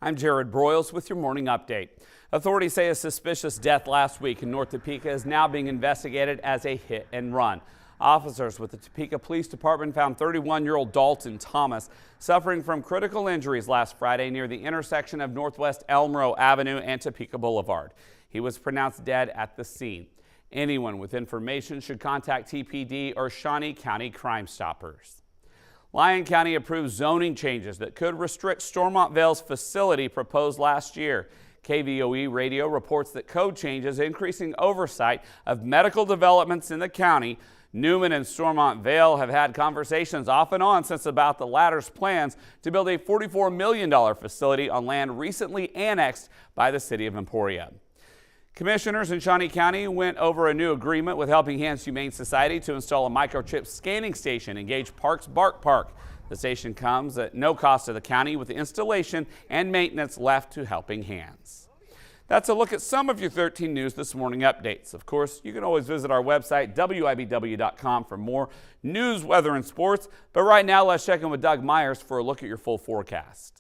I'm Jared Broyles with your morning update. Authorities say a suspicious death last week in North Topeka is now being investigated as a hit and run. Officers with the Topeka Police Department found 31-year-old Dalton Thomas suffering from critical injuries last Friday near the intersection of Northwest Elmroe Avenue and Topeka Boulevard. He was pronounced dead at the scene. Anyone with information should contact TPD or Shawnee County Crime Stoppers. Lyon County approved zoning changes that could restrict Stormont Vale's facility proposed last year. KVOE radio reports that code changes increasing oversight of medical developments in the county. Newman and Stormont Vale have had conversations off and on since about the latter's plans to build a $44 million facility on land recently annexed by the city of Emporia. Commissioners in Shawnee County went over a new agreement with Helping Hands Humane Society to install a microchip scanning station in Gage Park's Bark Park. The station comes at no cost to the county, with the installation and maintenance left to Helping Hands. That's a look at some of your 13 News This Morning updates. Of course, you can always visit our website, WIBW.com, for more news, weather, and sports. But right now, let's check in with Doug Myers for a look at your full forecast.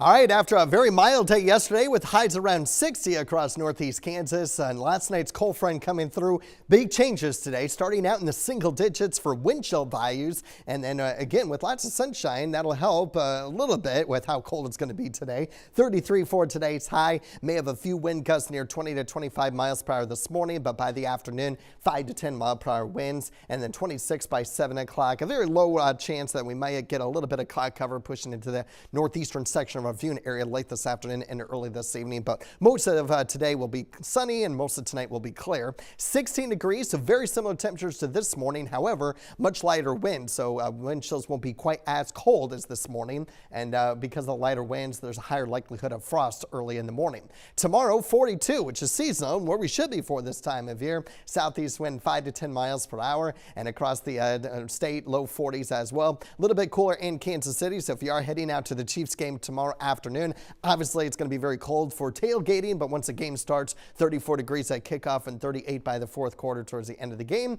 All right, after a very mild day yesterday with highs around 60 across northeast Kansas and last night's cold front coming through, big changes today, starting out in the single digits for wind chill values. And then again, with lots of sunshine, that'll help a little bit with how cold it's going to be today. 33 for today's high. May have a few wind gusts near 20 to 25 miles per hour this morning, but by the afternoon, 5 to 10 mile per hour winds. And then 26 by 7 o'clock. A very low chance that we might get a little bit of cloud cover pushing into the northeastern section of our viewing area late this afternoon and early this evening, but most of today will be sunny and most of tonight will be clear. 16 degrees, so very similar temperatures to this morning. However, much lighter wind, so wind chills won't be quite as cold as this morning, and because of the lighter winds, there's a higher likelihood of frost early in the morning. Tomorrow, 42, which is seasonal, where we should be for this time of year. Southeast wind 5 to 10 miles per hour, and across the state, low 40s as well. A little bit cooler in Kansas City, so if you are heading out to the Chiefs game tomorrow afternoon, obviously it's going to be very cold for tailgating, but once the game starts, 34 degrees at kickoff and 38 by the fourth quarter towards the end of the game.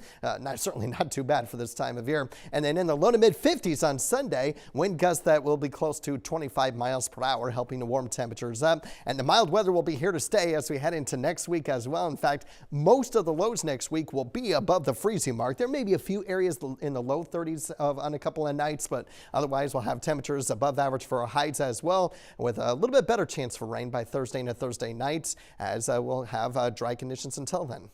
Certainly not too bad for this time of year. And then in the low to mid 50s on Sunday, wind gusts that will be close to 25 miles per hour, helping to warm temperatures up. And the mild weather will be here to stay as we head into next week as well. In fact, most of the lows next week will be above the freezing mark. There may be a few areas in the low 30s on a couple of nights, but otherwise we'll have temperatures above average for our highs as well, with a little bit better chance for rain by Thursday into Thursday nights, as we'll have dry conditions until then.